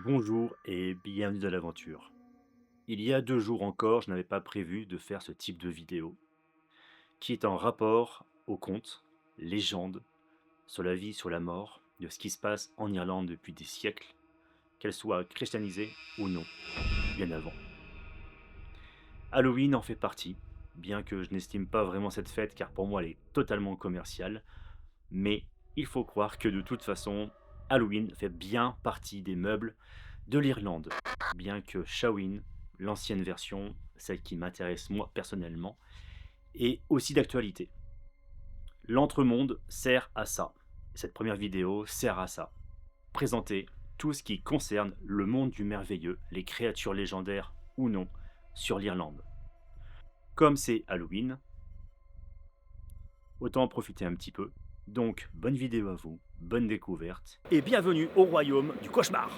Bonjour et bienvenue dans l'aventure. Il y a 2 jours encore, je n'avais pas prévu de faire ce type de vidéo qui est en rapport aux contes, légendes, sur la vie, sur la mort, de ce qui se passe en Irlande depuis des siècles, qu'elle soit christianisée ou non, bien avant. Halloween en fait partie, bien que je n'estime pas vraiment cette fête car pour moi elle est totalement commerciale, mais il faut croire que de toute façon, Halloween fait bien partie des meubles de l'Irlande, bien que Samhain, l'ancienne version, celle qui m'intéresse moi personnellement, est aussi d'actualité. L'entremonde sert à ça. Cette première vidéo sert à ça. Présenter tout ce qui concerne le monde du merveilleux, les créatures légendaires ou non, sur l'Irlande. Comme c'est Halloween, autant en profiter un petit peu. Donc, bonne vidéo à vous, bonne découverte, et bienvenue au royaume du cauchemar.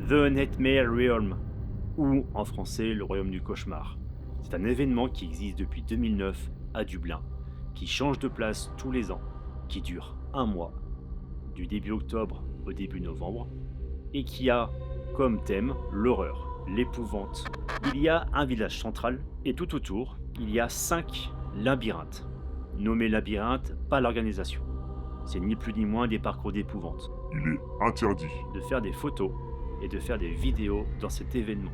The Nightmare Realm, ou en français le royaume du cauchemar. C'est un événement qui existe depuis 2009 à Dublin, qui change de place tous les ans, qui dure un mois, du début octobre au début novembre, et qui a comme thème l'horreur, l'épouvante. Il y a un village central, et tout autour, il y a 5 labyrinthes. Nommés labyrinthes, pas l'organisation. C'est ni plus ni moins des parcours d'épouvante. Il est interdit. De faire des photos et de faire des vidéos dans cet événement,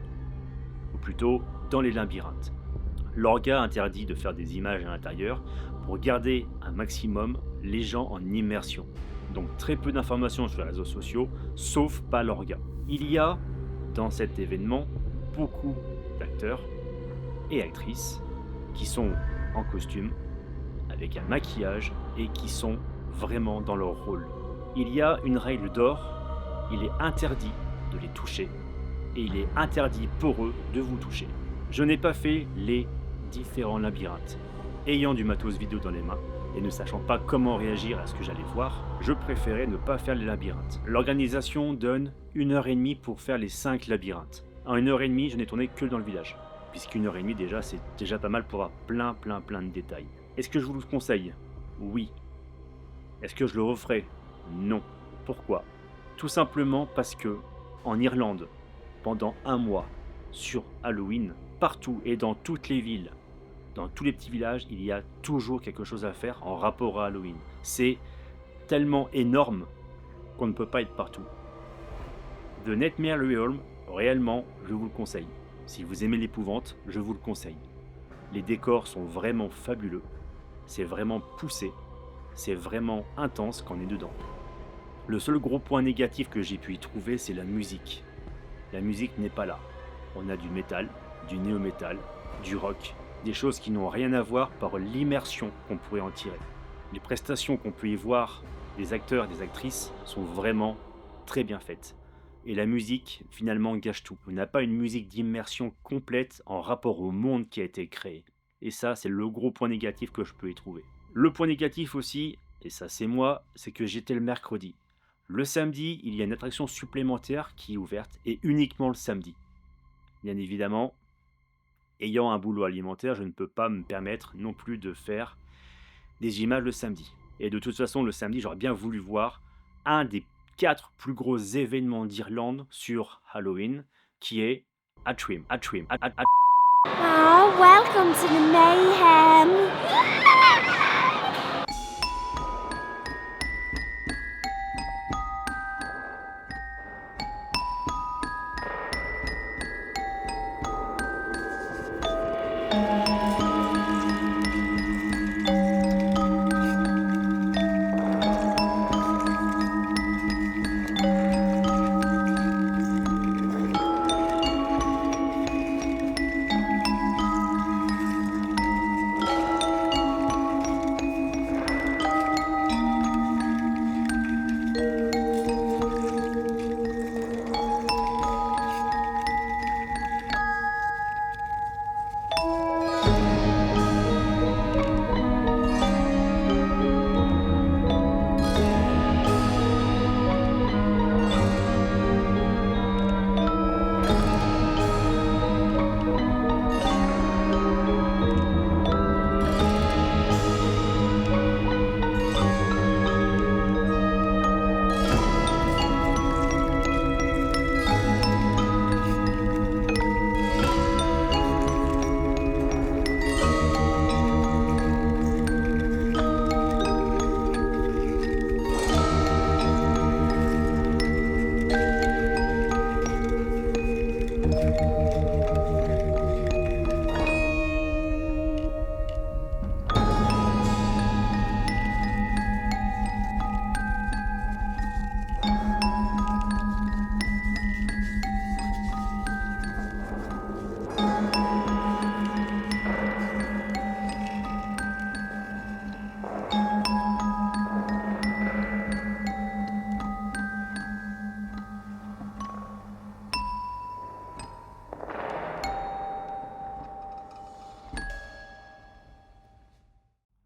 ou plutôt dans les labyrinthes. L'orga interdit de faire des images à l'intérieur pour garder un maximum les gens en immersion. Donc très peu d'informations sur les réseaux sociaux, sauf pas l'orga. Il y a dans cet événement beaucoup d'acteurs et actrices qui sont en costume, avec un maquillage et qui sont vraiment dans leur rôle. Il y a une règle d'or, il est interdit de les toucher et il est interdit pour eux de vous toucher. Je n'ai pas fait les différents labyrinthes. Ayant du matos vidéo dans les mains et ne sachant pas comment réagir à ce que j'allais voir, je préférais ne pas faire les labyrinthes. L'organisation donne 1h30 pour faire les 5 labyrinthes. En 1h30, je n'ai tourné que dans le village, puisqu'une heure et demie déjà, c'est déjà pas mal pour avoir plein de détails. Est-ce que je vous le conseille? Oui. Est-ce que je le referai? Non. Pourquoi? Tout simplement parce que en Irlande, pendant un mois, sur Halloween, partout et dans toutes les villes, dans tous les petits villages, il y a toujours quelque chose à faire en rapport à Halloween. C'est tellement énorme qu'on ne peut pas être partout. The Nightmare Realm, réellement, je vous le conseille. Si vous aimez l'épouvante, je vous le conseille. Les décors sont vraiment fabuleux. C'est vraiment poussé. C'est vraiment intense quand on est dedans. Le seul gros point négatif que j'ai pu y trouver, c'est la musique. La musique n'est pas là. On a du métal, du néo-métal, du rock, des choses qui n'ont rien à voir par l'immersion qu'on pourrait en tirer. Les prestations qu'on peut y voir des acteurs et des actrices sont vraiment très bien faites. Et la musique, finalement, gâche tout. On n'a pas une musique d'immersion complète en rapport au monde qui a été créé. Et ça, c'est le gros point négatif que je peux y trouver. Le point négatif aussi, et ça c'est moi, c'est que j'étais le mercredi. Le samedi, il y a une attraction supplémentaire qui est ouverte, et uniquement le samedi. Bien évidemment, ayant un boulot alimentaire, je ne peux pas me permettre non plus de faire des images le samedi. Et de toute façon, le samedi, j'aurais bien voulu voir un des 4 plus gros événements d'Irlande sur Halloween, qui est Antrim. Oh, welcome to the mayhem.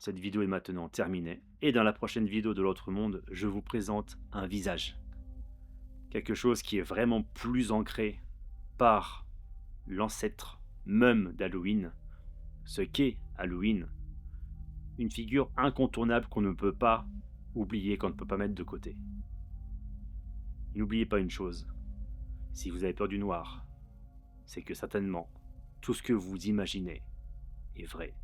Cette vidéo est maintenant terminée. Et dans la prochaine vidéo de l'autre monde, je vous présente un visage. Quelque chose qui est vraiment plus ancré par l'ancêtre même d'Halloween, ce qu'est Halloween. Une figure incontournable qu'on ne peut pas oublier, qu'on ne peut pas mettre de côté. N'oubliez pas une chose, si vous avez peur du noir, c'est que certainement tout ce que vous imaginez est vrai.